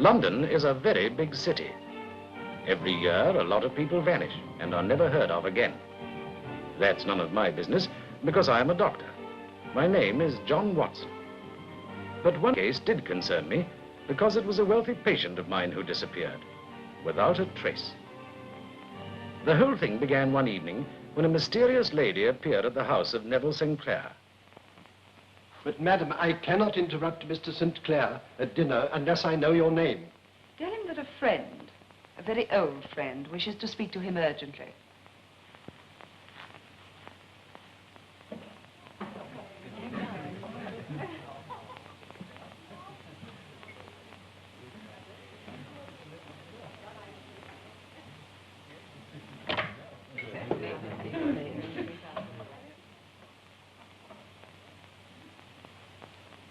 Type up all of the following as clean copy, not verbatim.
London is a very big city. Every year, a lot of people vanish and are never heard of again. That's none of my business, because I am a doctor. My name is John Watson. But one case did concern me, because it was a wealthy patient of mine who disappeared, without a trace. The whole thing began one evening when a mysterious lady appeared at the house of Neville Sinclair. But, madam, I cannot interrupt Mr. St. Clair at dinner unless I know your name. Tell him that a friend, a very old friend, wishes to speak to him urgently.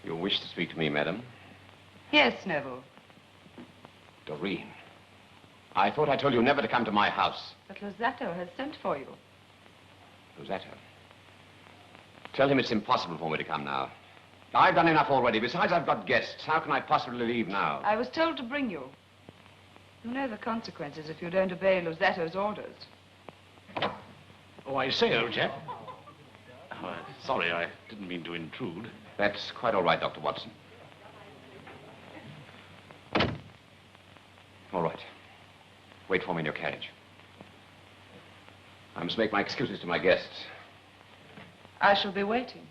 You wish to speak to me, madam? Yes, Neville. Doreen, I thought I told you never to come to my house. But Losato has sent for you. Losato? Tell him it's impossible for me to come now. I've done enough already. Besides, I've got guests. How can I possibly leave now? I was told to bring you. You know the consequences if you don't obey Losato's orders. Oh, I say, old chap. Oh, sorry, I didn't mean to intrude. That's quite all right, Dr. Watson. All right. Wait for me in your carriage. I must make my excuses to my guests. I shall be waiting.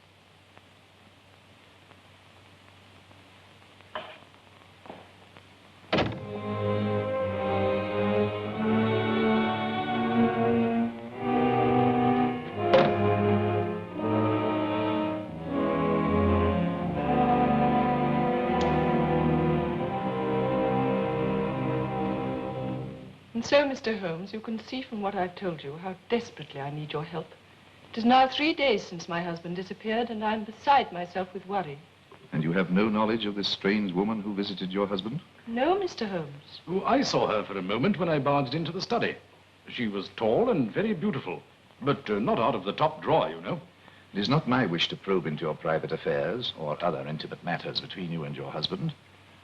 And so, Mr. Holmes, you can see from what I've told you how desperately I need your help. It is now 3 days since my husband disappeared, and I'm beside myself with worry. And you have no knowledge of this strange woman who visited your husband? No, Mr. Holmes. Oh, I saw her for a moment when I barged into the study. She was tall and very beautiful, but not out of the top drawer, you know. It is not my wish to probe into your private affairs or other intimate matters between you and your husband,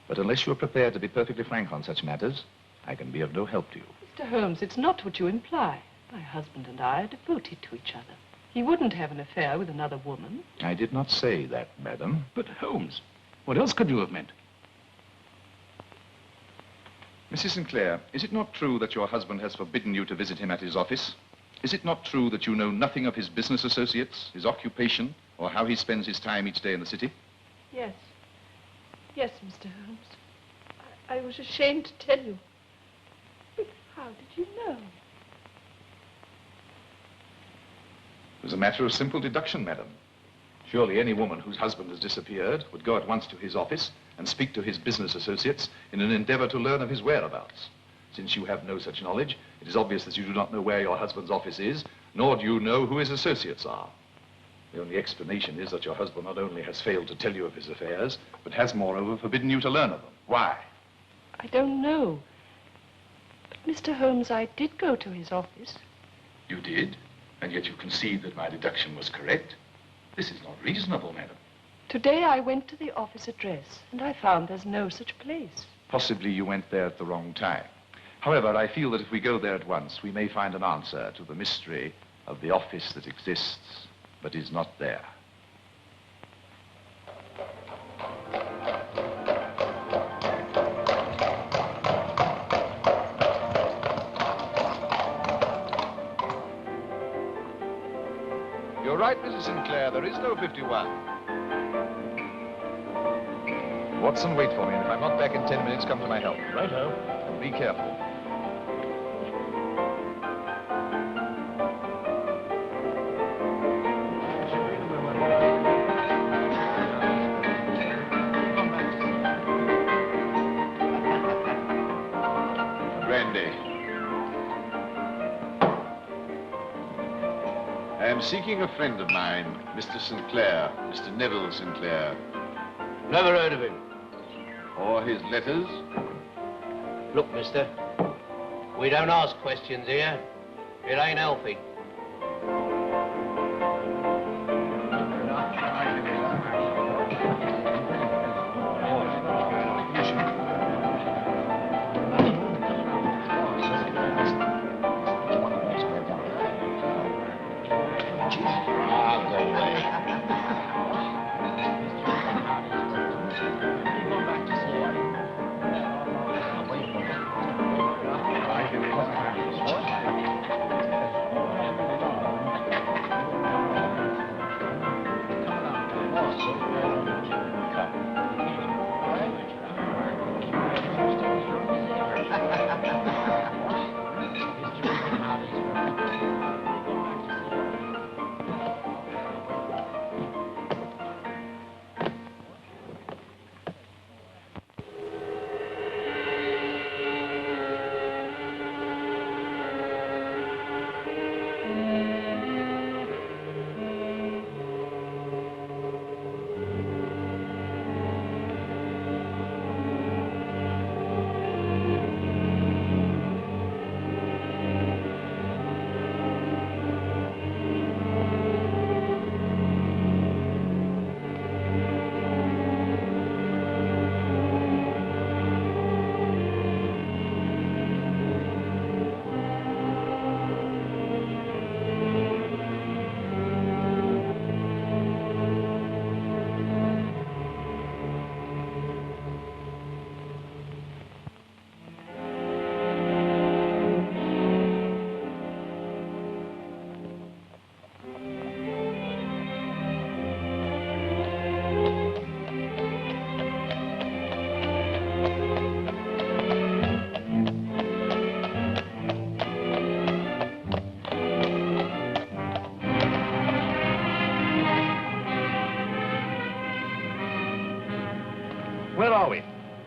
but unless you are prepared to be perfectly frank on such matters, I can be of no help to you. Mr. Holmes, it's not what you imply. My husband and I are devoted to each other. He wouldn't have an affair with another woman. I did not say that, madam. But Holmes, what else could you have meant? Mrs. Sinclair, is it not true that your husband has forbidden you to visit him at his office? Is it not true that you know nothing of his business associates, his occupation, or how he spends his time each day in the city? Yes. Yes, Mr. Holmes. I was ashamed to tell you. But how did you know? It was a matter of simple deduction, madam. Surely any woman whose husband has disappeared would go at once to his office and speak to his business associates in an endeavor to learn of his whereabouts. Since you have no such knowledge, it is obvious that you do not know where your husband's office is, nor do you know who his associates are. The only explanation is that your husband not only has failed to tell you of his affairs, but has, moreover, forbidden you to learn of them. Why? I don't know. But, Mr. Holmes, I did go to his office. You did? And yet you concede that my deduction was correct? This is not reasonable, madam. Today I went to the office address, and I found there's no such place. Possibly you went there at the wrong time. However, I feel that if we go there at once, we may find an answer to the mystery of the office that exists, but is not there. You're right, Mrs. Sinclair. There is no 51. Watson, wait for me, and if I'm not back in 10 minutes, come to my help. Righto. And be careful. Brandy. I am seeking a friend of mine, Mr. Sinclair, Mr. Neville Sinclair. Never heard of him. Or his letters. Look, mister, we don't ask questions here. It ain't healthy.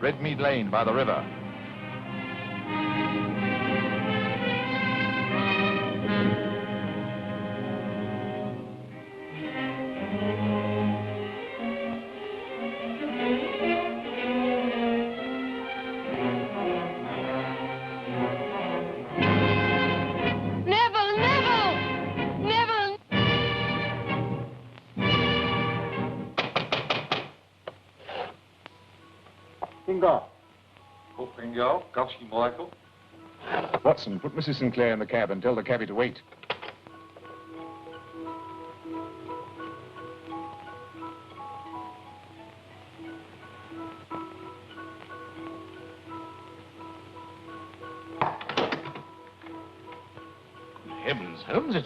Redmead Lane by the river. Watson, put Mrs. Sinclair in the cab and tell the cabby to wait. Heavens, Holmes,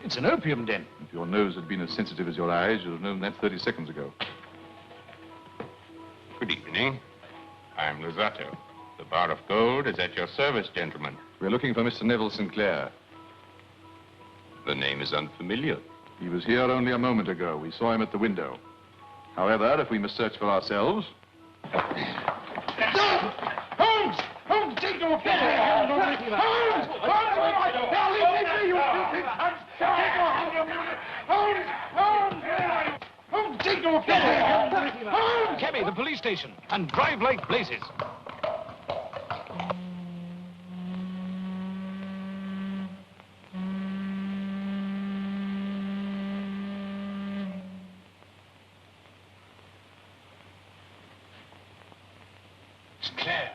it's an opium den. If your nose had been as sensitive as your eyes, you'd have known that 30 seconds ago. Good evening. I'm Luzzatto. The bar of gold is at your service, gentlemen. We're looking for Mr. Neville Sinclair. The name is unfamiliar. He was here only a moment ago. We saw him at the window. However, if we must search for ourselves... Holmes! Holmes, take no offense! Holmes! Holmes! Now leave me, you filthy cunt! Take no offense! Holmes! Holmes! Holmes, take no offense! Holmes! Cabby, the police station, and drive like blazes. Sinclair.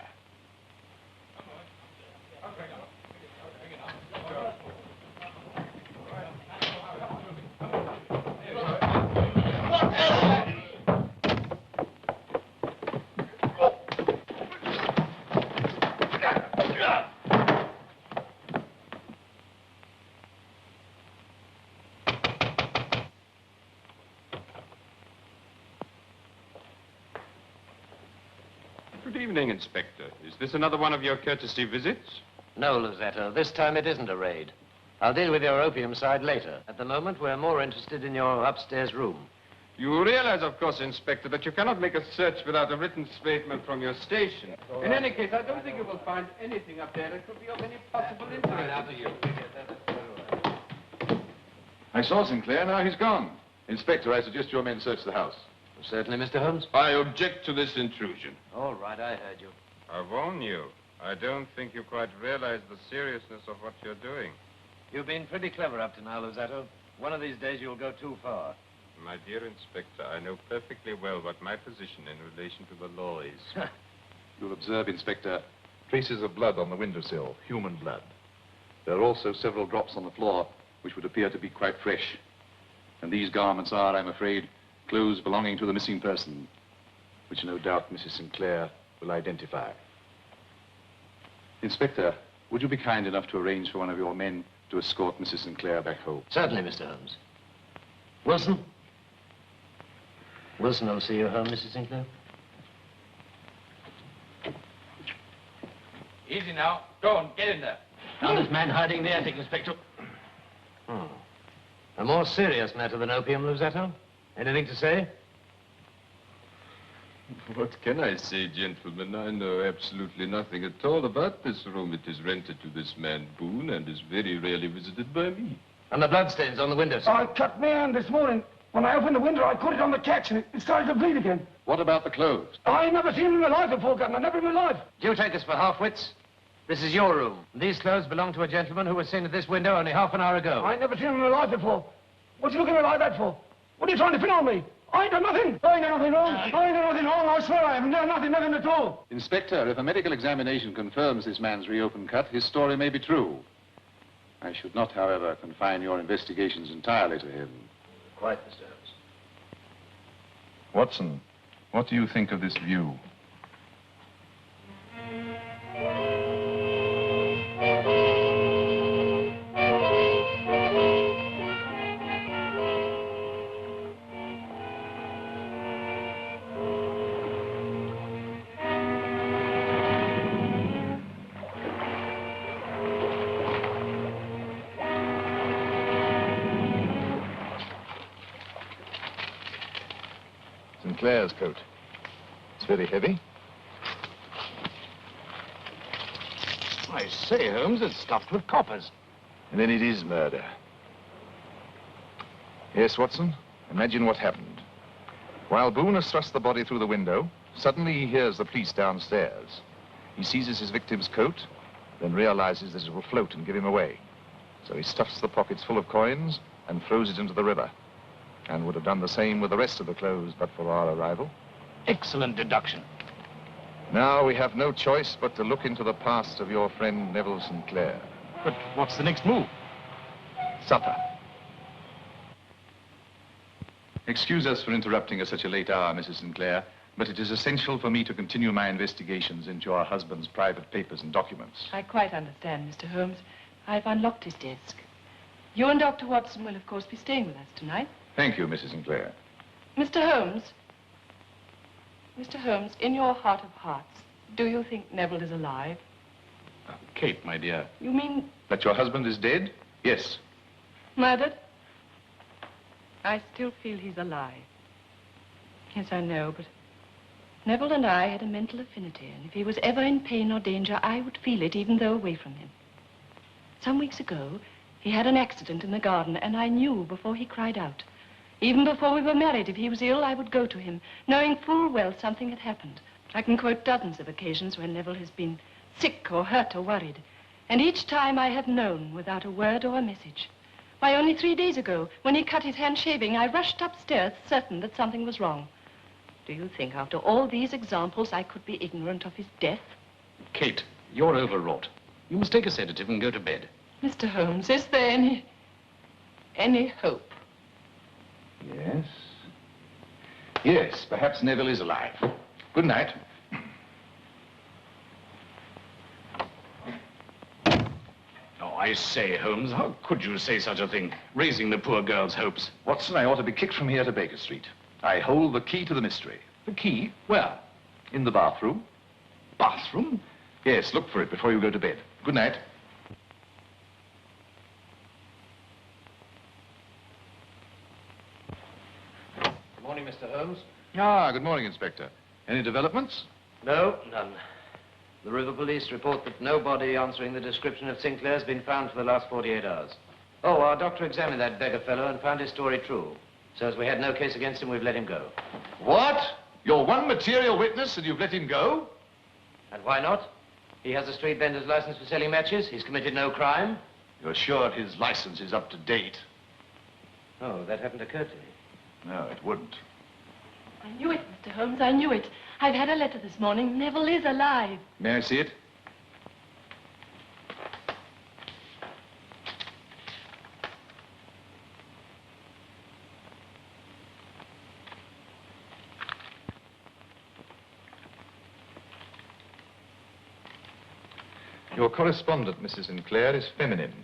Good evening, Inspector. Is this another one of your courtesy visits? No, Luzzatto. This time it isn't a raid. I'll deal with your opium side later. At the moment, we're more interested in your upstairs room. You realize, of course, Inspector, that you cannot make a search without a written statement from your station. In any case, I don't think you will find anything up there that could be of any possible interest to you. I saw Sinclair, now he's gone. Inspector, I suggest your men search the house. Certainly, Mr. Holmes. I object to this intrusion. All right, I heard you. I warn you, I don't think you quite realize the seriousness of what you're doing. You've been pretty clever up to now, Luzzatto. One of these days you'll go too far. My dear Inspector, I know perfectly well what my position in relation to the law is. You'll observe, Inspector, traces of blood on the windowsill, human blood. There are also several drops on the floor, which would appear to be quite fresh. And these garments are, I'm afraid, clothes belonging to the missing person, which no doubt Mrs. Sinclair will identify. Inspector, would you be kind enough to arrange for one of your men to escort Mrs. Sinclair back home? Certainly, Mr. Holmes. Wilson? Wilson will see you home, Mrs. Sinclair. Easy now. Go on, get in there. Found this man hiding in the attic, Inspector. A more serious matter than opium, Luzzatto. Anything to say? What can I say, gentlemen? I know absolutely nothing at all about this room. It is rented to this man Boone and is very rarely visited by me. And the bloodstains on the windowsill? I cut my hand this morning. When I opened the window, I caught it on the catch and it started to bleed again. What about the clothes? I never seen him in my life before, Governor. Never in my life. Do you take us for half-wits? This is your room. These clothes belong to a gentleman who was seen at this window only half an hour ago. I never seen him in my life before. What you looking at me like that for? What are you trying to pin on me? I ain't done nothing. I ain't done nothing wrong. I ain't done nothing wrong. I swear I haven't done nothing at all. Inspector, if a medical examination confirms this man's reopened cut, his story may be true. I should not, however, confine your investigations entirely to him. Quite, Mr. Holmes. Watson, what do you think of this view? Sinclair's coat. very heavy. I say, Holmes, it's stuffed with coppers. And then it is murder. Yes, Watson, imagine what happened. While Boone has thrust the body through the window, suddenly he hears the police downstairs. He seizes his victim's coat, then realizes that it will float and give him away. So he stuffs the pockets full of coins and throws it into the river, and would have done the same with the rest of the clothes but for our arrival. Excellent deduction. Now we have no choice but to look into the past of your friend Neville St. Clair. But what's the next move? Supper. Excuse us for interrupting at such a late hour, Mrs. St. Clair, but it is essential for me to continue my investigations into your husband's private papers and documents. I quite understand, Mr. Holmes. I've unlocked his desk. You and Dr. Watson will, of course, be staying with us tonight. Thank you, Mrs. St. Clair. Mr. Holmes. Mr. Holmes, in your heart of hearts, do you think Neville is alive? Kate, my dear. You mean That your husband is dead? Yes. murdered? I still feel he's alive. Yes, I know, but Neville and I had a mental affinity, and if he was ever in pain or danger, I would feel it even though away from him. Some weeks ago, he had an accident in the garden, and I knew before he cried out. Even before we were married, if he was ill, I would go to him, knowing full well something had happened. I can quote dozens of occasions when Neville has been sick or hurt or worried. And each time I have known without a word or a message. Why, only 3 days ago, when he cut his hand shaving, I rushed upstairs certain that something was wrong. Do you think after all these examples I could be ignorant of his death? Kate, you're overwrought. You must take a sedative and go to bed. Mr. Holmes, is there any hope? Yes. Yes, perhaps Neville is alive. Good night. Oh, I say, Holmes, how could you say such a thing? Raising the poor girl's hopes. Watson, I ought to be kicked from here to Baker Street. I hold the key to the mystery. The key? Where? In the bathroom. Bathroom? Yes, look for it before you go to bed. Good night. Good morning, Mr. Holmes. Ah, good morning, Inspector. Any developments? No, none. The river police report that no body answering the description of Sinclair has been found for the last 48 hours. Oh, our doctor examined that beggar fellow and found his story true. So as we had no case against him, we've let him go. What? You're one material witness and you've let him go? And why not? He has a street vendor's license for selling matches. He's committed no crime. You're sure his license is up to date? Oh, that hadn't occurred to me. No, it wouldn't. I knew it, Mr. Holmes, I knew it. I've had a letter this morning. Neville is alive. May I see it? Your correspondent, Mrs. Sinclair, is feminine.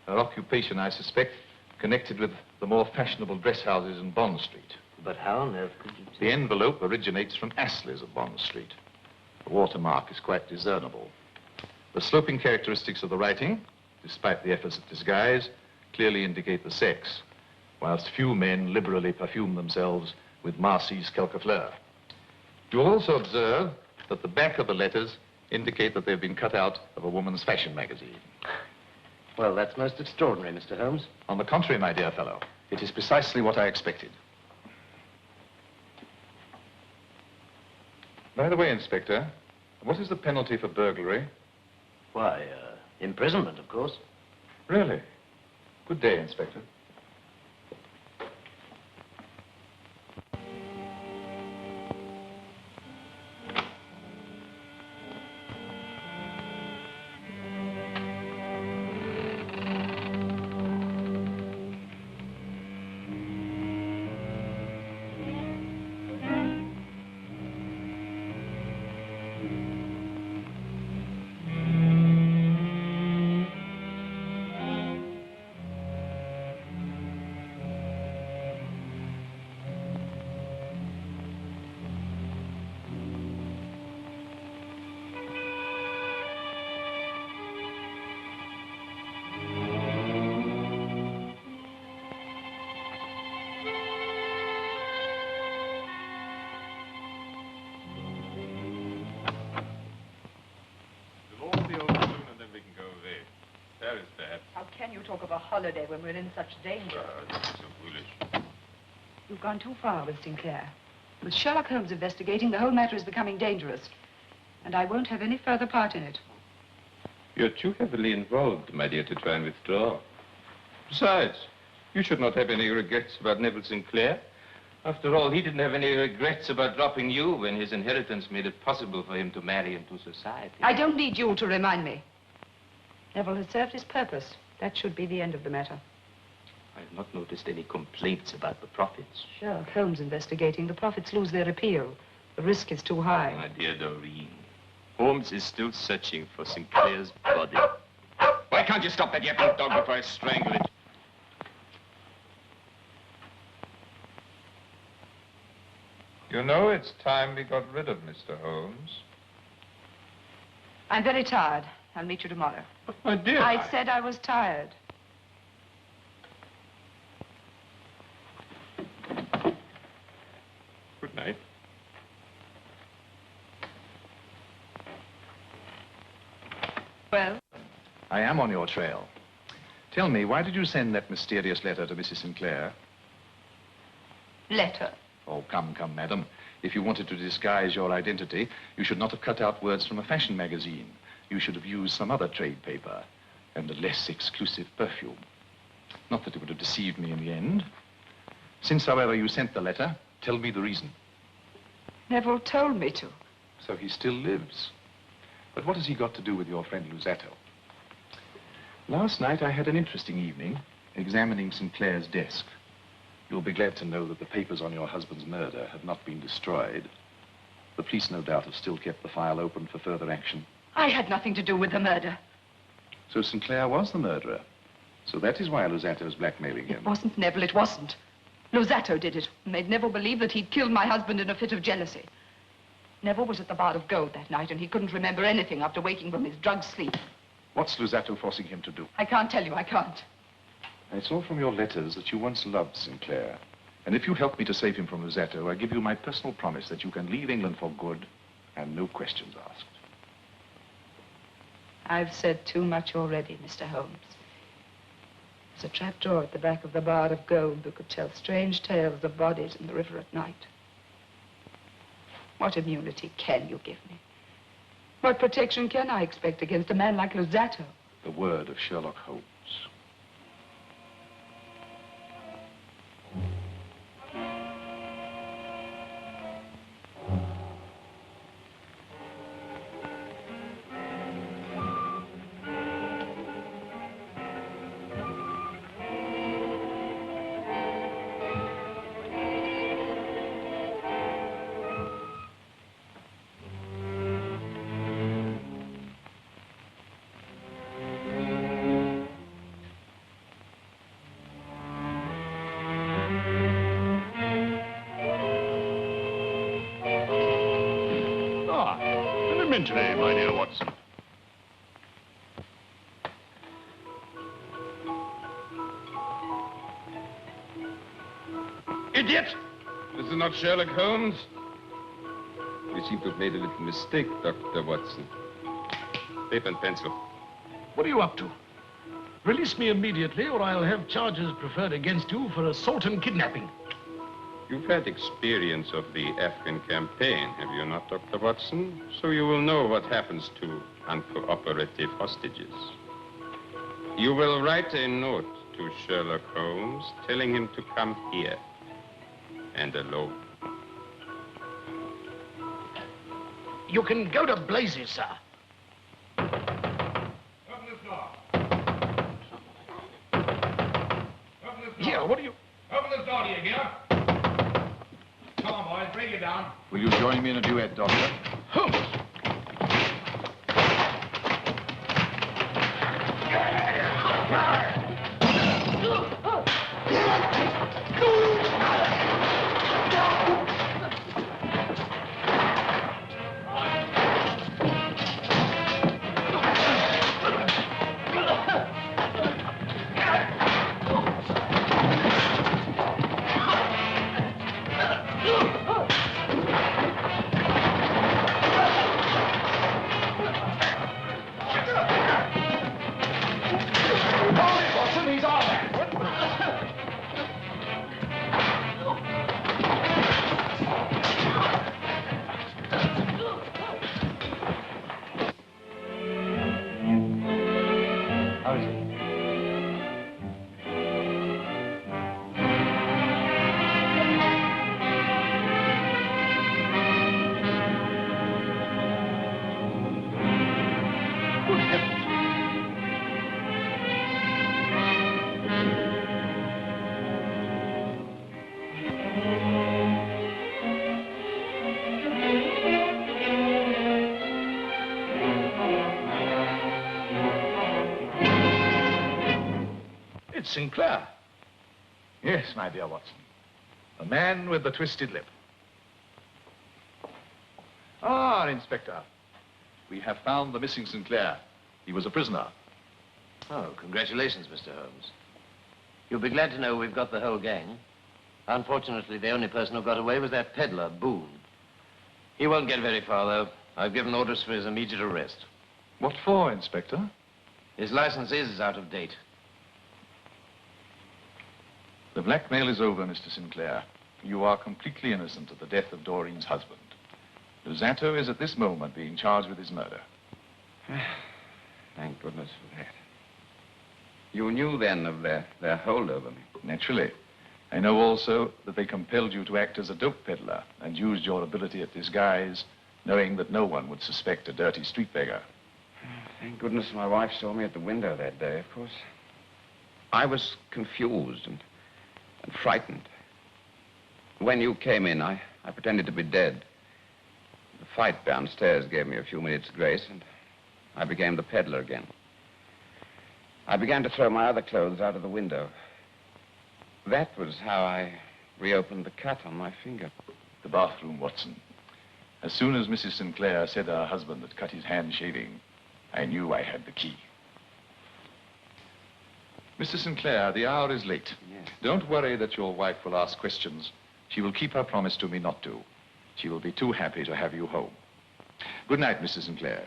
Her occupation, I suspect, connected with the more fashionable dress houses in Bond Street. But how on earth could you... The envelope originates from Astley's of Bond Street. The watermark is quite discernible. The sloping characteristics of the writing, despite the efforts at disguise, clearly indicate the sex, whilst few men liberally perfume themselves with Marcy's Quelquefleur. You will also observe that the back of the letters indicate that they've been cut out of a woman's fashion magazine. Well, that's most extraordinary, Mr. Holmes. On the contrary, my dear fellow, it is precisely what I expected. By the way, Inspector, what is the penalty for burglary? Why, imprisonment, of course. Really? Good day, Inspector. Very sad. How can you talk of a holiday when we're in such danger? This is so foolish. You've gone too far with Sinclair. With Sherlock Holmes investigating, the whole matter is becoming dangerous. And I won't have any further part in it. You're too heavily involved, my dear, to try and withdraw. Besides, you should not have any regrets about Neville Sinclair. After all, he didn't have any regrets about dropping you when his inheritance made it possible for him to marry into society. I don't need you to remind me. Neville has served his purpose. That should be the end of the matter. I have not noticed any complaints about the profits. Sherlock Holmes investigating. The profits lose their appeal. The risk is too high. My dear Doreen, Holmes is still searching for Sinclair's body. Why can't you stop that yapping dog before I strangle it? You know, it's time we got rid of Mr. Holmes. I'm very tired. I'll meet you tomorrow. But my dear... I said I was tired. Good night. Well? I am on your trail. Tell me, why did you send that mysterious letter to Mrs. Sinclair? Letter? Oh, come, madam. If you wanted to disguise your identity, you should not have cut out words from a fashion magazine. You should have used some other trade paper and a less exclusive perfume. Not that it would have deceived me in the end. Since, however, you sent the letter, tell me the reason. Neville told me to. So he still lives. But what has he got to do with your friend Luzzatto? Last night I had an interesting evening examining Sinclair's desk. You'll be glad to know that the papers on your husband's murder have not been destroyed. The police, no doubt, have still kept the file open for further action. I had nothing to do with the murder. So Sinclair was the murderer. So that is why Luzzatto's blackmailing him. It wasn't Neville, it wasn't. Luzzatto did it. Made Neville believe that he'd killed my husband in a fit of jealousy. Neville was at the Bar of Gold that night, and he couldn't remember anything after waking from his drugged sleep. What's Luzzatto forcing him to do? I can't tell you, I can't. I saw from your letters that you once loved Sinclair. And if you help me to save him from Luzzatto, I give you my personal promise that you can leave England for good and no questions asked. I've said too much already, Mr. Holmes. There's a trapdoor at the back of the Bar of Gold that could tell strange tales of bodies in the river at night. What immunity can you give me? What protection can I expect against a man like Luzzatto? The word of Sherlock Holmes. Today, my dear Watson. Idiot! This is not Sherlock Holmes. We seem to have made a little mistake, Dr. Watson. Paper and pencil. What are you up to? Release me immediately, or I'll have charges preferred against you for assault and kidnapping. You've had experience of the Afghan campaign, have you not, Dr. Watson? So you will know what happens to uncooperative hostages. You will write a note to Sherlock Holmes telling him to come here, and alone. You can go to blazes, sir. Open this door. Open this door. Here, what are you... Open this door, do you hear? Come on, boys, bring it down. Will you join me in a duet, Doctor? Holmes! How is he? Good heavens. It's Sinclair. Yes, my dear Watson. The man with the twisted lip. Ah, Inspector. We have found the missing Sinclair. He was a prisoner. Oh, congratulations, Mr. Holmes. You'll be glad to know we've got the whole gang. Unfortunately, the only person who got away was that peddler, Boone. He won't get very far, though. I've given orders for his immediate arrest. What for, Inspector? His license is out of date. The blackmail is over, Mr. Sinclair. You are completely innocent of the death of Doreen's husband. Luzzatto is at this moment being charged with his murder. Thank goodness for that. You knew then of their hold over me. Naturally. I know also that they compelled you to act as a dope peddler and used your ability at disguise, knowing that no one would suspect a dirty street beggar. Thank goodness my wife saw me at the window that day, of course. I was confused and frightened. When you came in, I pretended to be dead. The fight downstairs gave me a few minutes' grace, and I became the peddler again. I began to throw my other clothes out of the window. That was how I reopened the cut on my finger. The bathroom, Watson. As soon as Mrs. Sinclair said her husband had cut his hand shaving, I knew I had the key. Mr. Sinclair, the hour is late. Yes. Don't worry that your wife will ask questions. She will keep her promise to me not to. She will be too happy to have you home. Good night, Mr. Sinclair.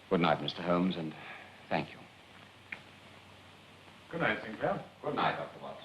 Good night, Mr. Holmes, and thank you. Good night, Sinclair. Good night, Dr. Watson.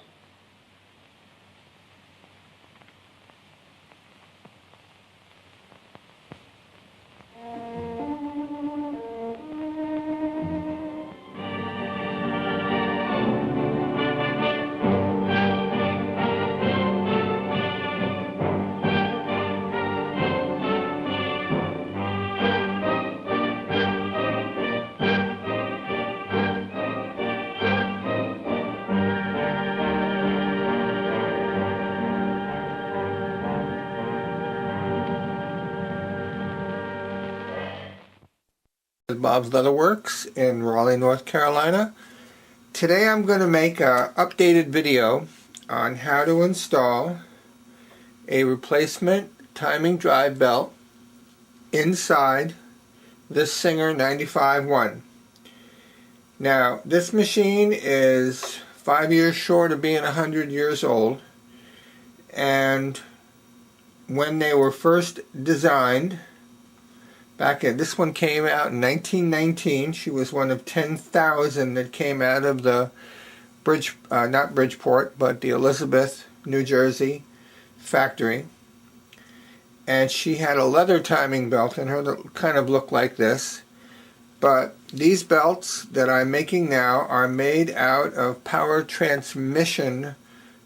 Bob's Leatherworks in Raleigh, North Carolina. Today I'm going to make an updated video on how to install a replacement timing drive belt inside this Singer 95-1. Now, this machine is 5 years short of being 100 years old, and when they were first designed, this one came out in 1919. She was one of 10,000 that came out of the not Bridgeport, but the Elizabeth, New Jersey factory. And she had a leather timing belt in her that kind of looked like this. But these belts that I'm making now are made out of power transmission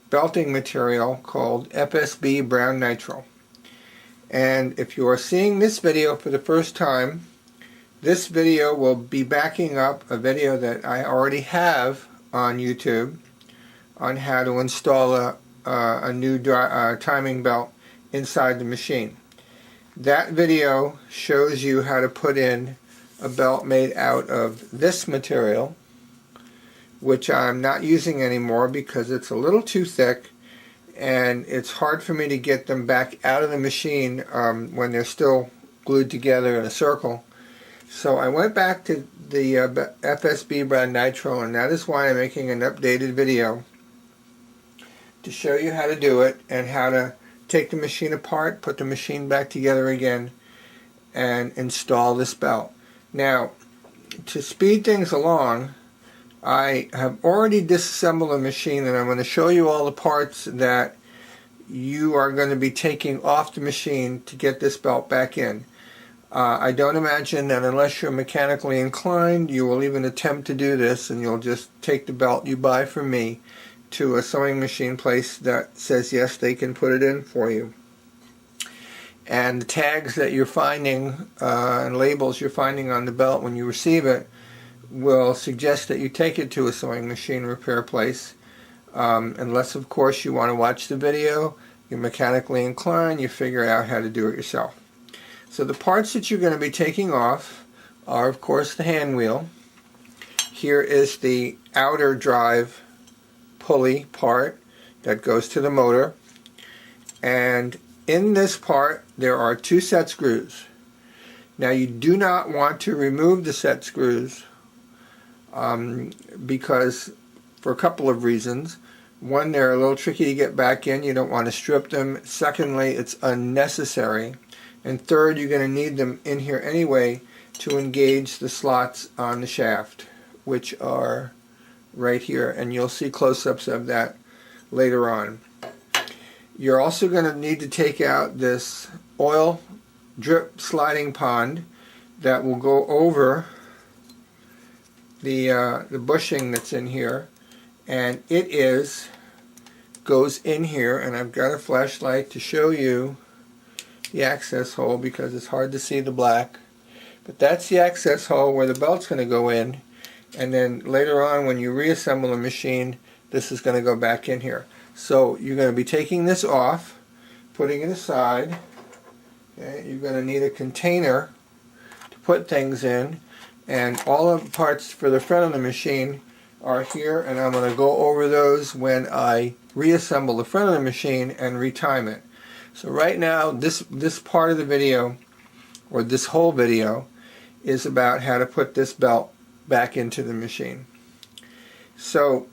belting material called FSB brown nitrile. And if you are seeing this video for the first time, this video will be backing up a video that I already have on YouTube on how to install a new timing belt inside the machine. That video shows you how to put in a belt made out of this material, which I'm not using anymore because it's a little too thick and it's hard for me to get them back out of the machine when they're still glued together in a circle. So I went back to the FSB brown nitrile, and that is why I'm making an updated video to show you how to do it and how to take the machine apart, put the machine back together again, and install this belt. Now, to speed things along, I have already disassembled the machine, and I'm going to show you all the parts that you are going to be taking off the machine to get this belt back in. I don't imagine that unless you're mechanically inclined, you will even attempt to do this, and you'll just take the belt you buy from me to a sewing machine place that says yes, they can put it in for you. And the tags that you're finding and labels you're finding on the belt when you receive it will suggest that you take it to a sewing machine repair place, unless of course you want to watch the video, you're mechanically inclined, you figure out how to do it yourself. So the parts that you're going to be taking off are of course the hand wheel. Here is the outer drive pulley part that goes to the motor, and in this part there are 2 set screws. Now you do not want to remove the set screws because for a couple of reasons. One, they're a little tricky to get back in, you don't want to strip them. Secondly, it's unnecessary. And third, you're going to need them in here anyway to engage the slots on the shaft, which are right here, and you'll see close-ups of that later on. You're also going to need to take out this oil drip sliding pond that will go over the bushing that's in here, and it goes in here, and I've got a flashlight to show you the access hole because it's hard to see the black, but that's the access hole where the belt's going to go in, and then later on when you reassemble the machine, this is going to go back in here. So you're going to be taking this off, putting it aside. Okay, you're going to need a container to put things in, and all of the parts for the front of the machine are here, and I'm going to go over those when I reassemble the front of the machine and retime it. So right now this part of the video, or this whole video, is about how to put this belt back into the machine. So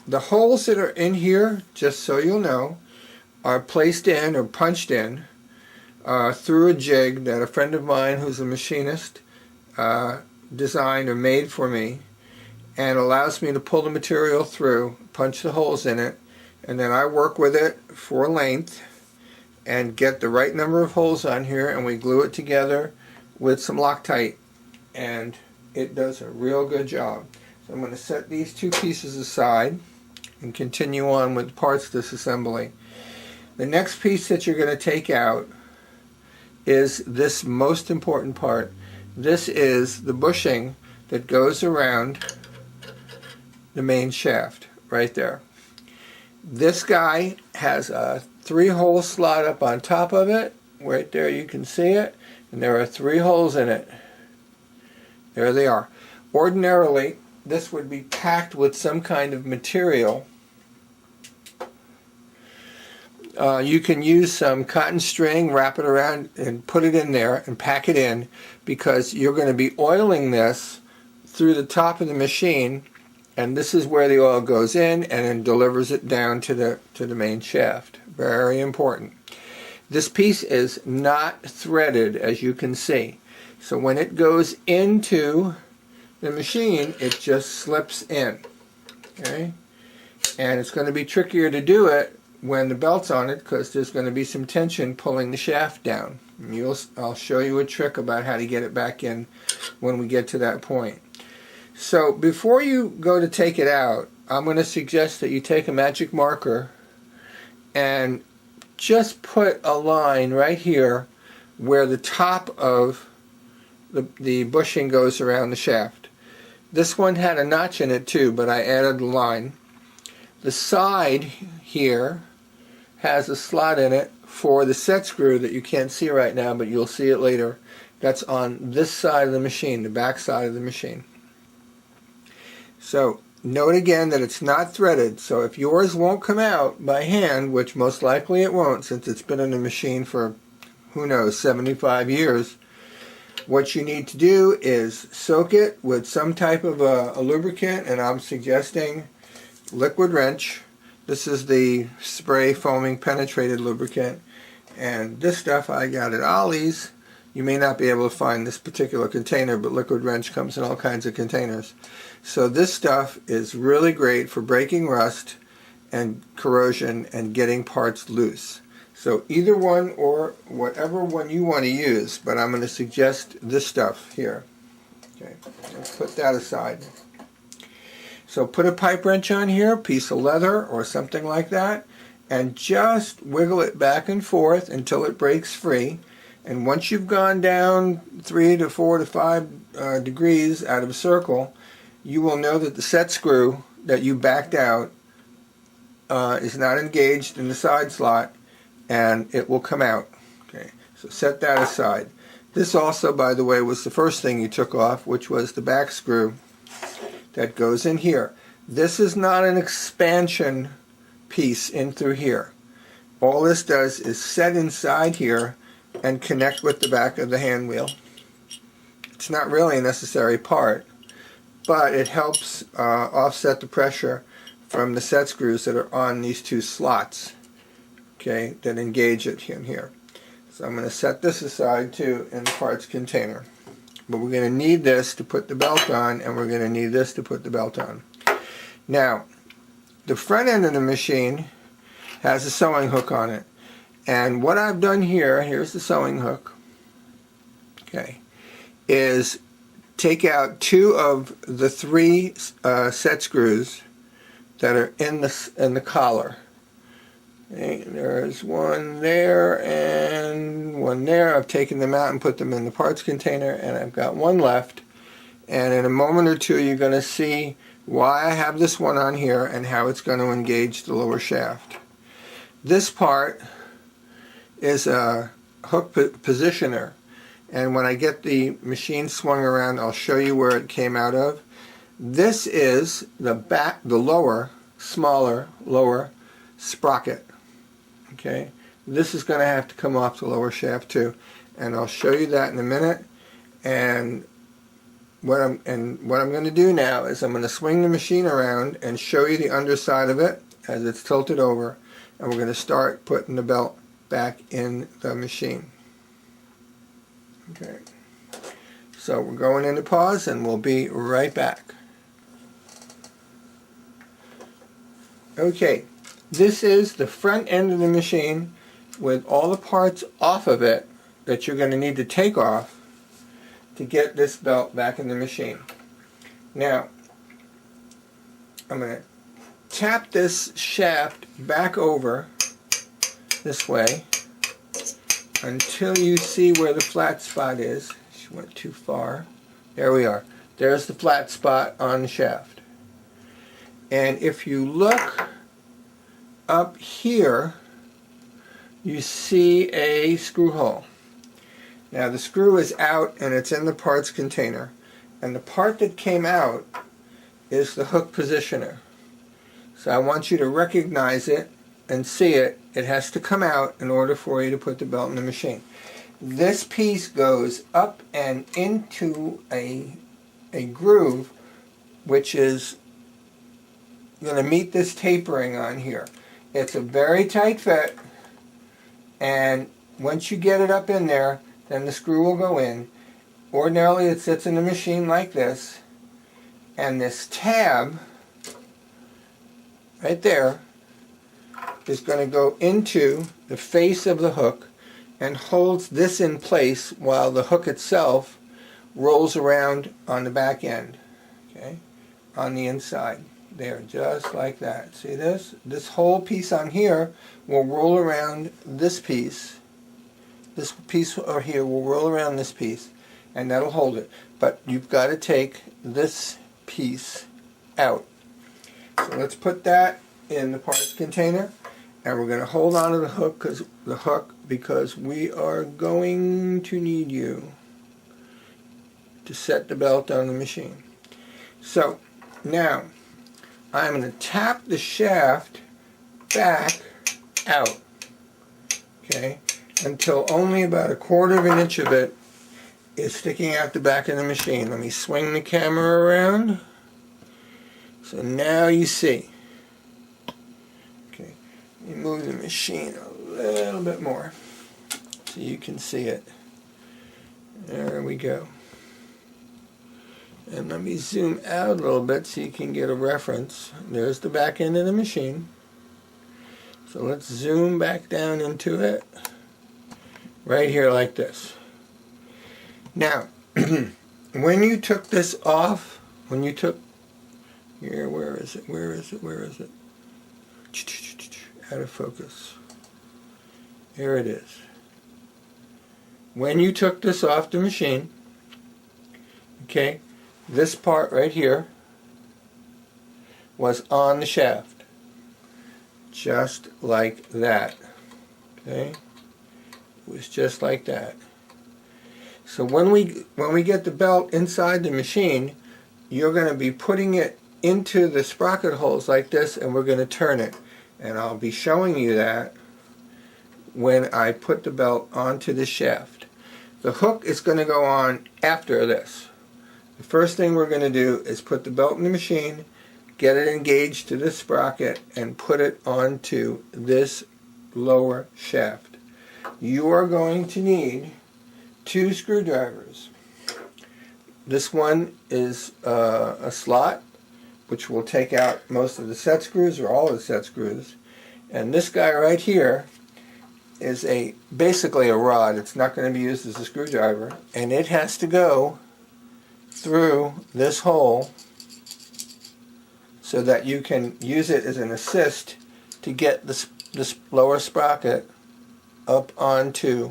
the holes that are in here, just so you'll know, are placed in or punched in through a jig that a friend of mine who's a machinist designed or made for me, and allows me to pull the material through, punch the holes in it, and then I work with it for length and get the right number of holes on here, and we glue it together with some Loctite, and it does a real good job. So I'm going to set these 2 pieces aside and continue on with parts disassembly. The next piece that you're going to take out is this most important part. This is the bushing that goes around the main shaft right there. This guy has a 3-hole slot up on top of it. Right there you can see it, and there are 3 holes in it. There they are. Ordinarily this would be packed with some kind of material. You can use some cotton string, wrap it around and put it in there and pack it in, because you're going to be oiling this through the top of the machine, and this is where the oil goes in and then delivers it down to the main shaft. Very important. This piece is not threaded, as you can see. So when it goes into the machine, it just slips in. Okay? And it's going to be trickier to do it when the belt's on it, because there's going to be some tension pulling the shaft down. And I'll show you a trick about how to get it back in when we get to that point. So before you go to take it out, I'm going to suggest that you take a magic marker and just put a line right here where the top of the bushing goes around the shaft. This one had a notch in it too, but I added a line. The side here has a slot in it for the set screw that you can't see right now, but you'll see it later. That's on this side of the machine, the back side of the machine. So note again that it's not threaded, so if yours won't come out by hand, which most likely it won't since it's been in the machine for, who knows, 75 years, what you need to do is soak it with some type of a lubricant, and I'm suggesting liquid wrench. This is the spray foaming penetrated lubricant, and this stuff I got at Ollie's. You may not be able to find this particular container, but liquid wrench comes in all kinds of containers. So this stuff is really great for breaking rust and corrosion and getting parts loose. So either one or whatever one you want to use, but I'm going to suggest this stuff here. Okay, let's put that aside. So put a pipe wrench on here, piece of leather or something like that, and just wiggle it back and forth until it breaks free. And once you've gone down 3 to 4 to 5 degrees out of a circle, you will know that the set screw that you backed out is not engaged in the side slot, and it will come out. Okay, so set that aside. This also, by the way, was the first thing you took off, which was the back screw that goes in here. This is not an expansion piece in through here. All this does is set inside here and connect with the back of the hand wheel. It's not really a necessary part, but it helps offset the pressure from the set screws that are on these two slots, okay, that engage it in here. So I'm going to set this aside too in the parts container. But we're going to need this to put the belt on, and we're going to need this to put the belt on. Now, the front end of the machine has a sewing hook on it. And what I've done here, here's the sewing hook, okay, is take out 2 of the 3 set screws that are in the collar. Okay, there's one there and one there. I've taken them out and put them in the parts container, and I've got one left. And in a moment or two, you're going to see why I have this one on here and how it's going to engage the lower shaft. This part is a hook positioner, and when I get the machine swung around, I'll show you where it came out of. This is the lower, smaller, lower sprocket. Okay, this is going to have to come off the lower shaft too, and I'll show you that in a minute. And what I'm going to do now is I'm going to swing the machine around and show you the underside of it as it's tilted over, and we're going to start putting the belt back in the machine. Okay, so we're going into pause, and we'll be right back. Okay, this is the front end of the machine with all the parts off of it that you're going to need to take off to get this belt back in the machine. Now, I'm going to tap this shaft back over this way until you see where the flat spot is. She went too far. There we are. There's the flat spot on the shaft. And if you look up here, you see a screw hole. Now the screw is out and it's in the parts container, and the part that came out is the hook positioner. So I want you to recognize it and see it. It has to come out in order for you to put the belt in the machine. This piece goes up and into a groove which is going to meet this tapering on here. It's a very tight fit, and once you get it up in there, then the screw will go in. Ordinarily it sits in the machine like this, and this tab right there is going to go into the face of the hook and holds this in place while the hook itself rolls around on the back end, okay, on the inside. There, just like that. See this? This whole piece on here will roll around this piece. This piece over here will roll around this piece, and that'll hold it. But you've got to take this piece out. So let's put that in the parts container, and we're going to hold on to the hook because we are going to need you to set the belt on the machine. So now I'm going to tap the shaft back out, okay, until only about 1/4 of an inch of it is sticking out the back of the machine. Let me swing the camera around. So now you see. Okay, let me move the machine a little bit more so you can see it. There we go. And let me zoom out a little bit so you can get a reference. There's the back end of the machine. So let's zoom back down into it. Right here like this. Now, when you took this off, when you took, here, where is it? Out of focus. Here it is. When you took this off the machine, okay, this part right here was on the shaft. Just like that. Okay? It was just like that. So when we get the belt inside the machine, you're going to be putting it into the sprocket holes like this, and we're going to turn it. And I'll be showing you that when I put the belt onto the shaft. The hook is going to go on after this. The first thing we're going to do is put the belt in the machine, get it engaged to this sprocket, and put it onto this lower shaft. You are going to need 2 screwdrivers. This one is a slot, which will take out most of the set screws or all of the set screws. And this guy right here is basically a rod. It's not going to be used as a screwdriver, and it has to go through this hole so that you can use it as an assist to get this lower sprocket up onto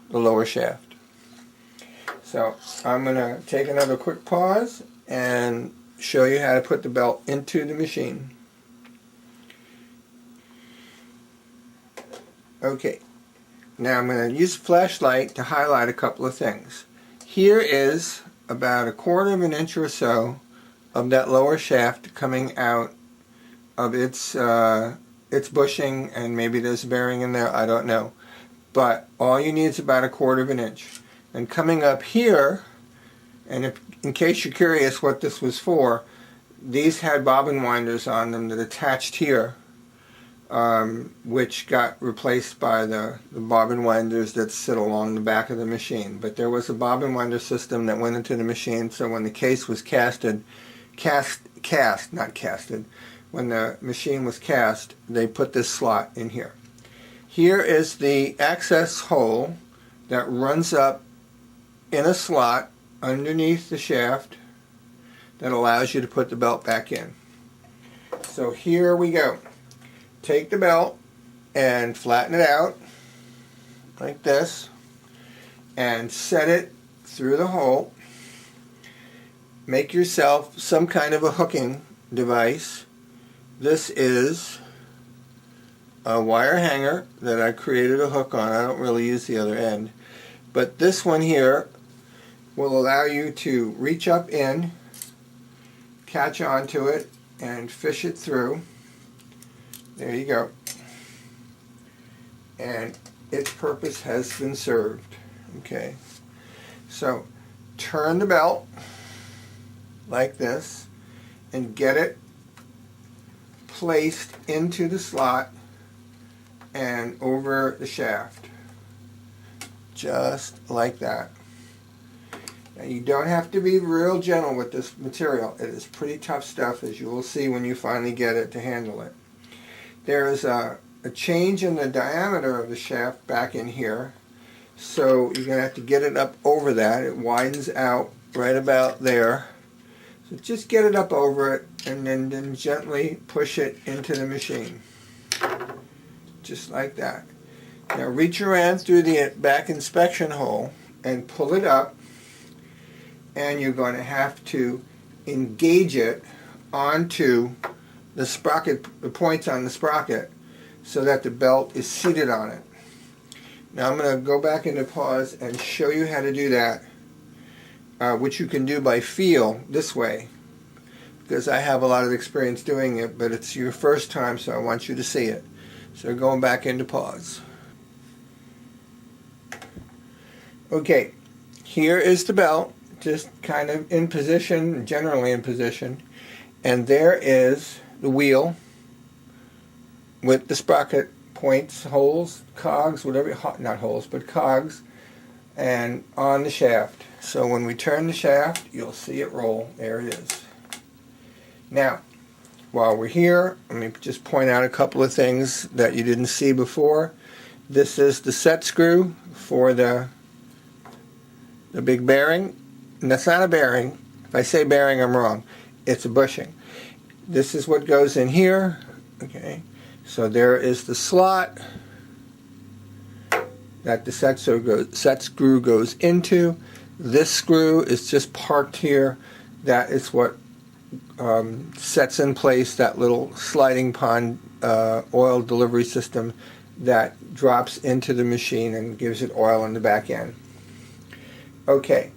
the lower shaft. So I'm going to take another quick pause and show you how to put the belt into the machine. Okay, now I'm going to use a flashlight to highlight a couple of things. Here is about 1/4 of an inch or so of that lower shaft coming out of its bushing, and maybe there's a bearing in there, I don't know. But all you need is about 1/4 of an inch. And coming up here, and in case you're curious what this was for, these had bobbin winders on them that attached here, which got replaced by the bobbin winders that sit along the back of the machine. But there was a bobbin winder system that went into the machine, so when the case was when the machine was cast, they put this slot in here. Here is the access hole that runs up in a slot underneath the shaft that allows you to put the belt back in. So here we go. Take the belt and flatten it out like this and set it through the hole. Make yourself some kind of a hooking device. This is a wire hanger that I created a hook on. I don't really use the other end. But this one here will allow you to reach up in, catch onto it, and fish it through. There you go. And its purpose has been served. Okay. So turn the belt like this and get it placed into the slot and over the shaft. Just like that. Now you don't have to be real gentle with this material. It is pretty tough stuff, as you will see when you finally get it to handle it. There is a change in the diameter of the shaft back in here, so you're going to have to get it up over that. It widens out right about there. So just get it up over it and then gently push it into the machine. Just like that. Now reach around through the back inspection hole and pull it up, and you're going to have to engage it onto the sprocket, the points on the sprocket, so that the belt is seated on it. Now I'm going to go back into pause and show you how to do that, which you can do by feel this way, because I have a lot of experience doing it, but it's your first time, so I want you to see it. So going back into pause. Okay, here is the belt, just kind of in position, generally in position, and there is the wheel with the sprocket points, holes, cogs, whatever, not holes, but cogs, and on the shaft. So when we turn the shaft, you'll see it roll. There it is. Now, while we're here, let me just point out a couple of things that you didn't see before. This is the set screw for the big bearing. And that's not a bearing. If I say bearing, I'm wrong. It's a bushing. This is what goes in here. Okay, so there is the slot that the set screw goes into. This screw is just parked here. That is what sets in place that little sliding pond oil delivery system that drops into the machine and gives it oil on the back end. Okay,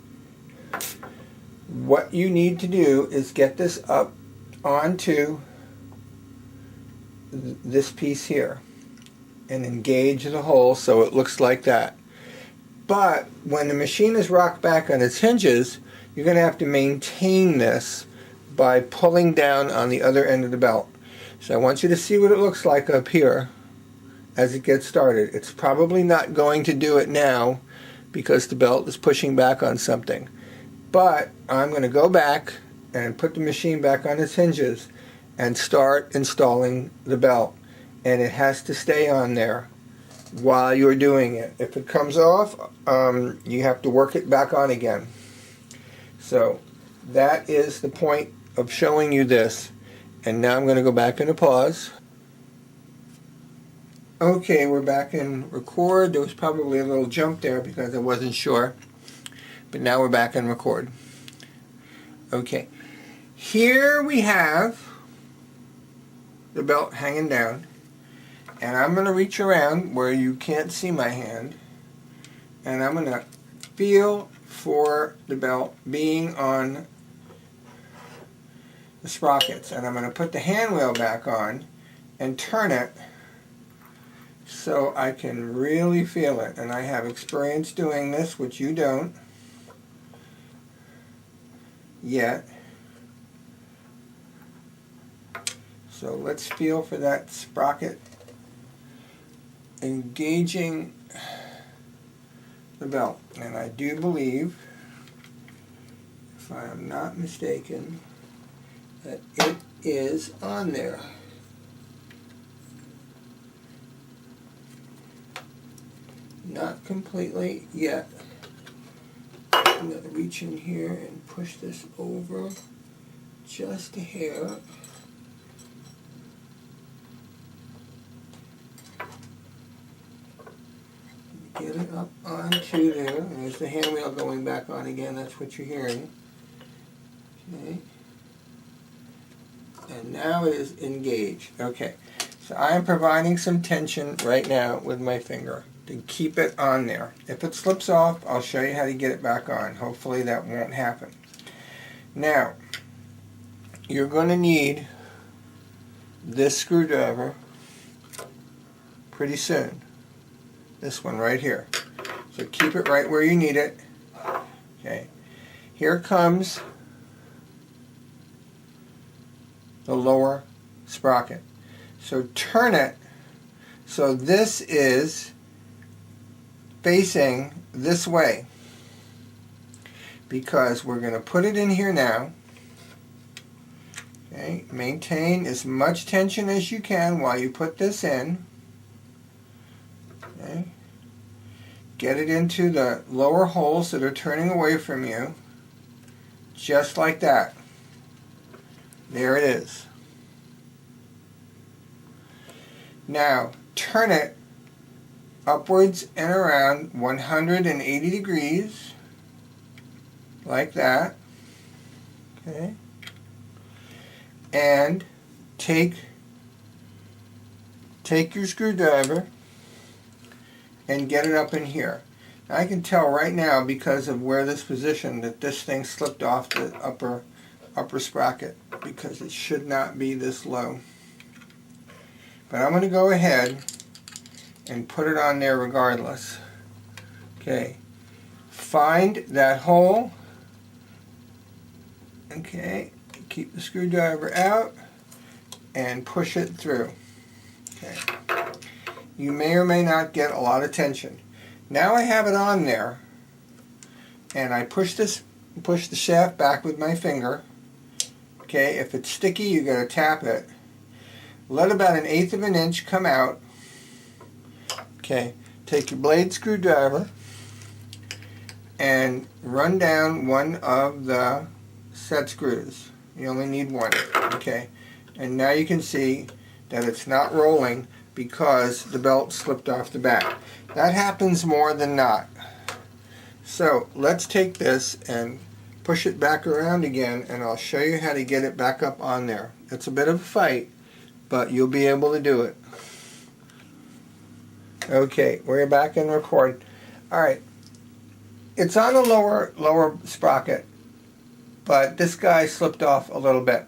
what you need to do is get this up onto this piece here and engage the hole so it looks like that. But when the machine is rocked back on its hinges, you're going to have to maintain this by pulling down on the other end of the belt. So I want you to see what it looks like up here as it gets started. It's probably not going to do it now because the belt is pushing back on something. But I'm going to go back and put the machine back on its hinges and start installing the belt. And it has to stay on there while you're doing it. If it comes off, you have to work it back on again. So that is the point of showing you this. And now I'm going to go back into pause. Okay, we're back in record. There was probably a little jump there because I wasn't sure. But now we're back in record. Okay, here we have the belt hanging down. And I'm going to reach around where you can't see my hand. And I'm going to feel for the belt being on the sprockets. And I'm going to put the hand wheel back on and turn it so I can really feel it. And I have experience doing this, which you don't yet. So let's feel for that sprocket engaging the belt. And I do believe, if I am not mistaken, that it is on there. Not completely yet. I'm going to reach in here and push this over just a hair. Get it up onto there. And there's the hand wheel going back on again. That's what you're hearing. Okay. And now it is engaged. Okay. So I am providing some tension right now with my finger to keep it on there. If it slips off, I'll show you how to get it back on. Hopefully that won't happen. Now, you're going to need this screwdriver pretty soon. This one right here. So keep it right where you need it. Okay. Here comes the lower sprocket. So turn it so this is facing this way. Because we're going to put it in here now. Okay. Maintain as much tension as you can while you put this in. Okay. Get it into the lower holes that are turning away from you, just like that. There it is. Now, turn it upwards and around 180 degrees, like that. Okay. And take your screwdriver and get it up in here. Now, I can tell right now because of where this position that this thing slipped off the upper sprocket because it should not be this low. But I'm going to go ahead and put it on there regardless. Okay. Find that hole. Okay. Keep the screwdriver out and push it through. Okay. You may or may not get a lot of tension. Now I have it on there, and I push the shaft back with my finger. Okay, if it's sticky, you're going to tap it. Let about 1/8 of an inch come out. Okay, take your blade screwdriver and run down one of the set screws. You only need one. Okay, and now you can see that it's not rolling because the belt slipped off the back. That happens more than not. So let's take this and push it back around again, and I'll show you how to get it back up on there. It's a bit of a fight, but you'll be able to do it. Okay, we're back in record. Alright, it's on the lower sprocket, but this guy slipped off a little bit.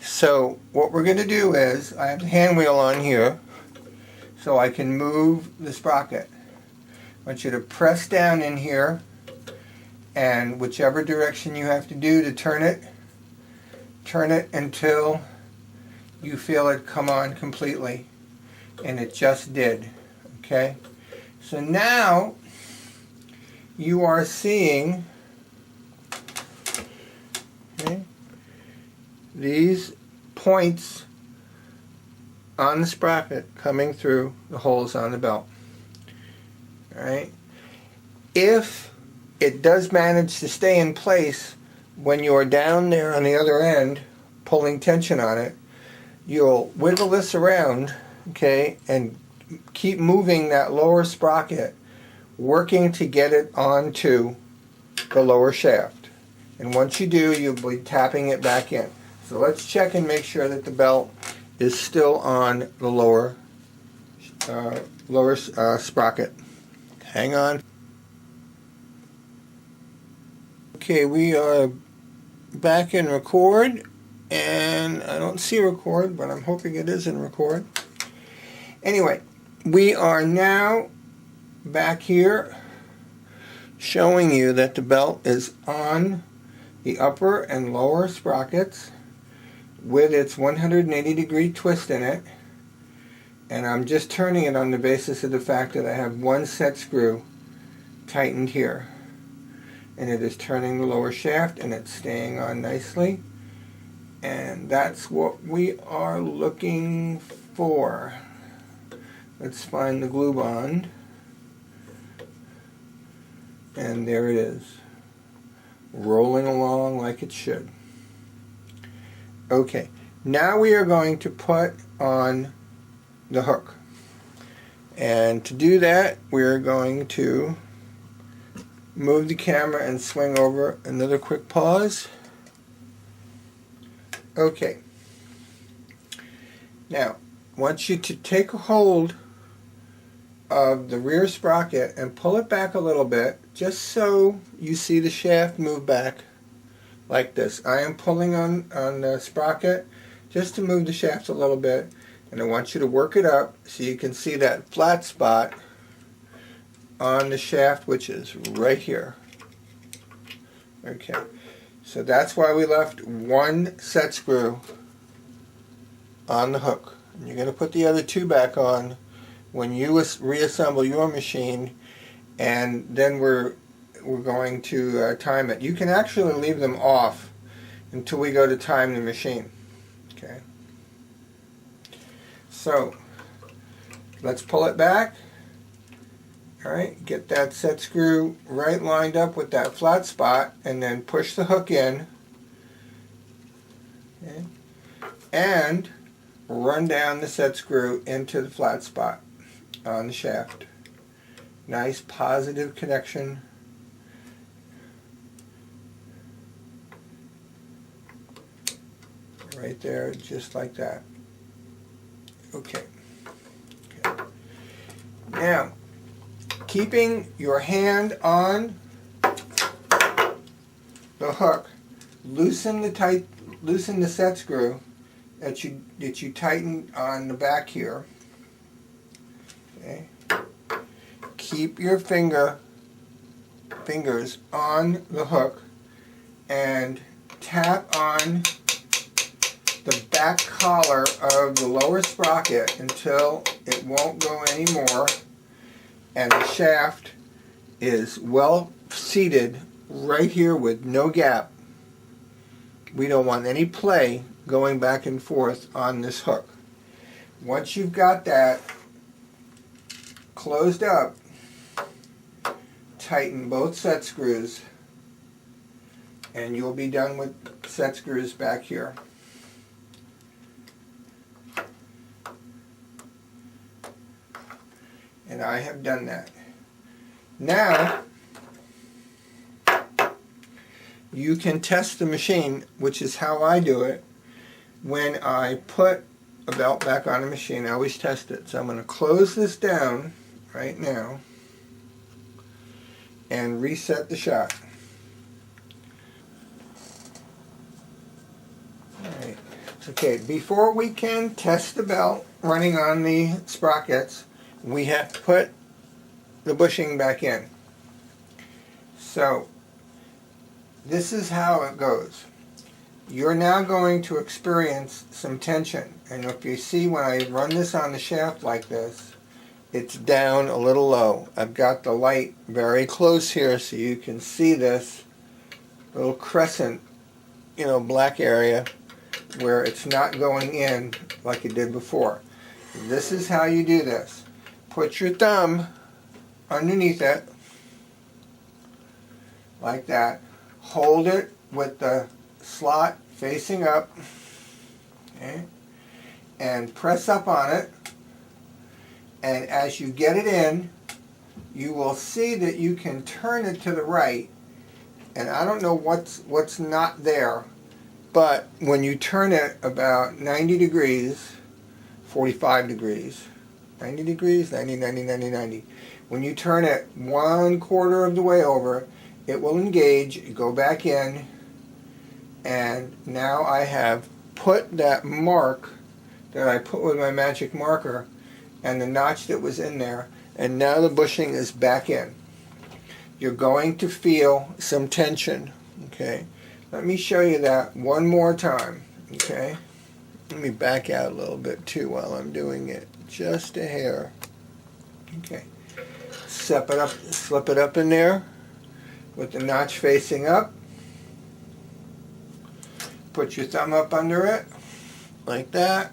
So what we're going to do is, I have the hand wheel on here so I can move the sprocket. I want you to press down in here, and whichever direction you have to do to turn it until you feel it come on completely. And it just did. Okay? So now you are seeing, okay, these points on the sprocket coming through the holes on the belt. Alright? If it does manage to stay in place when you're down there on the other end pulling tension on it, you'll wiggle this around, okay, and keep moving that lower sprocket, working to get it onto the lower shaft. And once you do, you'll be tapping it back in. So let's check and make sure that the belt is still on the lower sprocket. Hang on. Okay, we are back in record, and I don't see record, but I'm hoping it is in record. Anyway, we are now back here showing you that the belt is on the upper and lower sprockets with its 180-degree twist in it, and I'm just turning it on the basis of the fact that I have one set screw tightened here, and it is turning the lower shaft and it's staying on nicely, and that's what we are looking for. Let's find the glue bond, and there it is, rolling along like it should. Okay, now we are going to put on the hook, and to do that we are going to move the camera and swing over. Another quick pause. Okay, now I want you to take a hold of the rear sprocket and pull it back a little bit, just so you see the shaft move back like this. I am pulling on the sprocket just to move the shaft a little bit, and I want you to work it up so you can see that flat spot on the shaft, which is right here. Okay, so that's why we left one set screw on the hook. And you're going to put the other two back on when you reassemble your machine, and then we're going to time it. You can actually leave them off until we go to time the machine. Okay. So let's pull it back. Alright, get that set screw right lined up with that flat spot, and then push the hook in, okay, and run down the set screw into the flat spot on the shaft. Nice positive connection. Right there, just like that. Okay. Now, keeping your hand on the hook, loosen the set screw that you tighten on the back here. Okay. Keep your fingers on the hook and tap on the back collar of the lower sprocket until it won't go anymore and the shaft is well seated right here with no gap We don't want any play going back and forth on this hook. Once you've got that closed up, tighten both set screws, and you'll be done with set screws back here. And I have done that. Now, you can test the machine, which is how I do it. When I put a belt back on the machine, I always test it. So I'm going to close this down right now and reset the shot. Alright. Okay, before we can test the belt running on the sprockets, we have to put the bushing back in. So this is how it goes. You're now going to experience some tension, and if you see when I run this on the shaft like this, it's down a little low. I've got the light very close here so you can see this little crescent, black area where it's not going in like it did before. This is how you do this. Put your thumb underneath it like that. Hold it with the slot facing up, okay, and press up on it, and as you get it in, you will see that you can turn it to the right, and I don't know what's not there, but when you turn it about 90 degrees, 45 degrees, 90 degrees, 90, 90, 90, 90, when you turn it 1/4 of the way over, it will engage, go back in, and now I have put that mark that I put with my magic marker and the notch that was in there, and now the bushing is back in. You're going to feel some tension, okay? Let me show you that one more time, okay? Let me back out a little bit too while I'm doing it, just a hair. Okay, slip it up in there with the notch facing up. Put your thumb up under it, like that.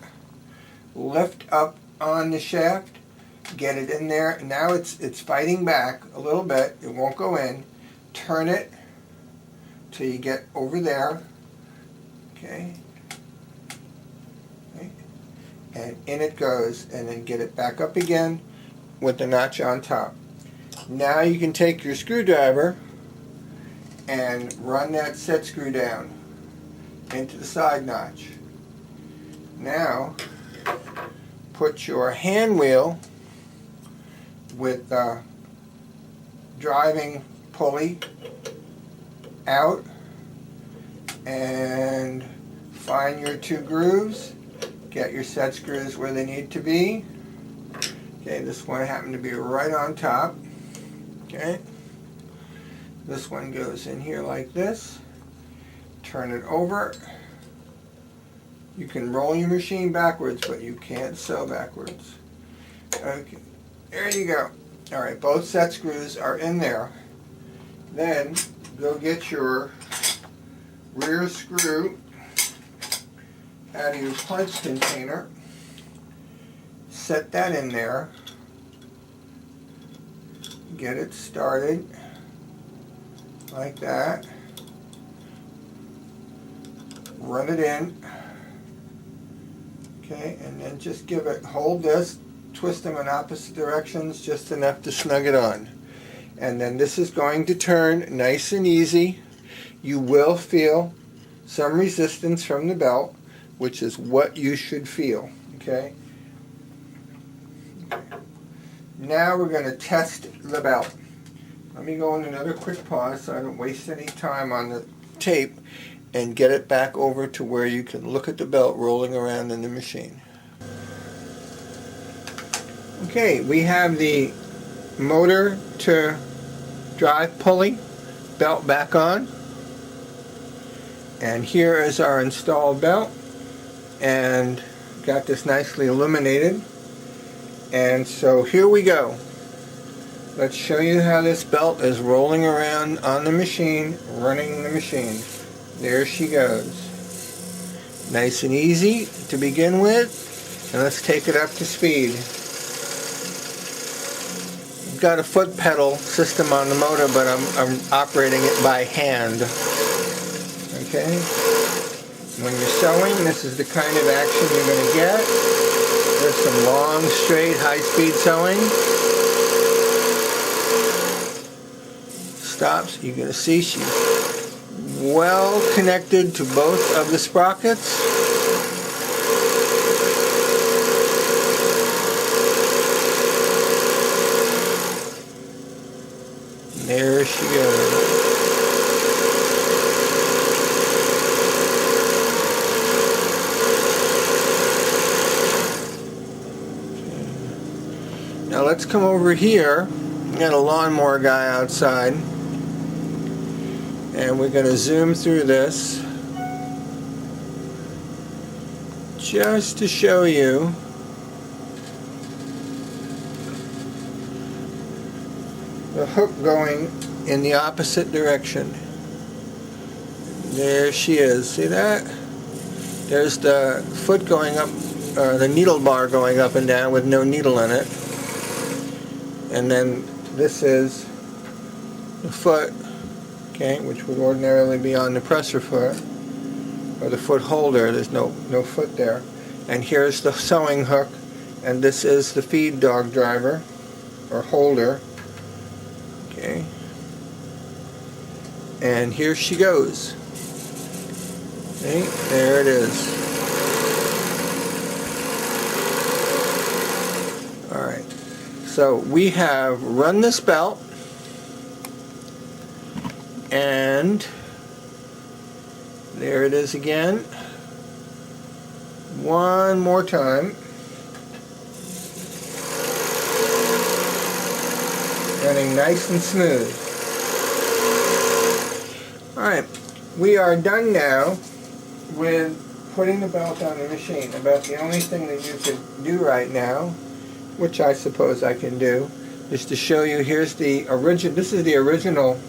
Lift up on the shaft, get it in there. Now it's fighting back a little bit. It won't go in. Turn it till you get over there. Okay. And in it goes, and then get it back up again with the notch on top. Now you can take your screwdriver and run that set screw down into the side notch. Now put your hand wheel with the driving pulley out and find your 2 grooves. Get your set screws where they need to be. Okay, this one happened to be right on top. Okay, this one goes in here like this. Turn it over. You can roll your machine backwards, but you can't sew backwards. Okay, there you go. All right, both set screws are in there. Then go get your rear screw out of your parts container. Set that in there. Get it started like that. Run it in. Okay, and then just hold this, twist them in opposite directions just enough to snug it on. And then this is going to turn nice and easy. You will feel some resistance from the belt, which is what you should feel, okay? Now we're going to test the belt. Let me go on another quick pause so I don't waste any time on the tape and get it back over to where you can look at the belt rolling around in the machine. Okay, we have the motor to drive pulley belt back on, and here is our installed belt, and got this nicely illuminated. And so here we go. Let's show you how this belt is rolling around on the machine, running the machine. There she goes. Nice and easy to begin with. And let's take it up to speed. I've got a foot pedal system on the motor, but I'm operating it by hand. Okay? When you're sewing, this is the kind of action you're going to get. There's some long, straight, high-speed sewing. Stops. You're going to see she's well connected to both of the sprockets. There she goes. Now let's come over here. We got a lawnmower guy outside. And we're going to zoom through this just to show you the hook going in the opposite direction. There she is. See that? There's the foot going up, the needle bar going up and down with no needle in it. And then this is the foot, okay, which would ordinarily be on the presser foot, or the foot holder. There's no foot there. And here's the sewing hook, and this is the feed dog driver, or holder. Okay. And here she goes. Okay, there it is. Alright. So we have run this belt, and there it is again. One more time. Running nice and smooth. Alright, we are done now with putting the belt on the machine. About the only thing that you could do right now, which I suppose I can do, is to show you, here's the original, this is the original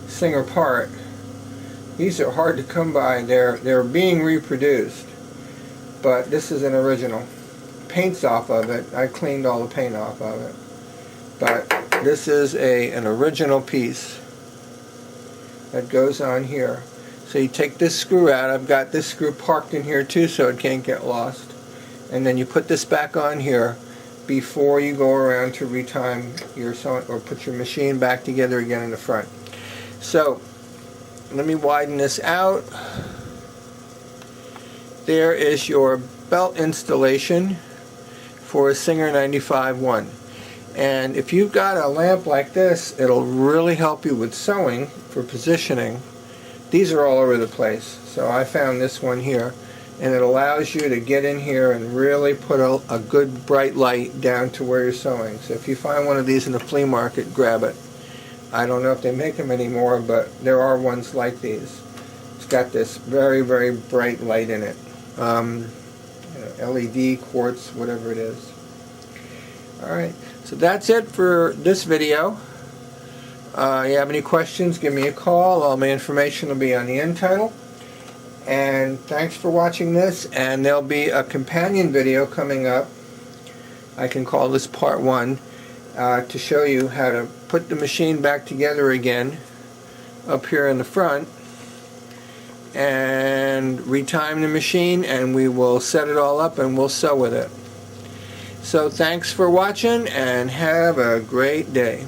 Singer part. These are hard to come by. They're being reproduced, but this is an original. Paint's off of it. I cleaned all the paint off of it, but this is an original piece that goes on here. So you take this screw out. I've got this screw parked in here too, so it can't get lost. And then you put this back on here before you go around to retime your sewing, or put your machine back together again in the front. So let me widen this out. There is your belt installation for a Singer 95-1. And if you've got a lamp like this, it'll really help you with sewing for positioning. These are all over the place. So I found this one here, and it allows you to get in here and really put a good bright light down to where you're sewing. So if you find one of these in the flea market, grab it. I don't know if they make them anymore, but there are ones like these. It's got this very, very bright light in it. LED, quartz, whatever it is. Alright, so that's it for this video. You have any questions, give me a call. All my information will be on the end title. And thanks for watching this, and there'll be a companion video coming up. I can call this part 1, to show you how to put the machine back together again up here in the front, and retime the machine, and we will set it all up and we'll sew with it. So thanks for watching, and have a great day.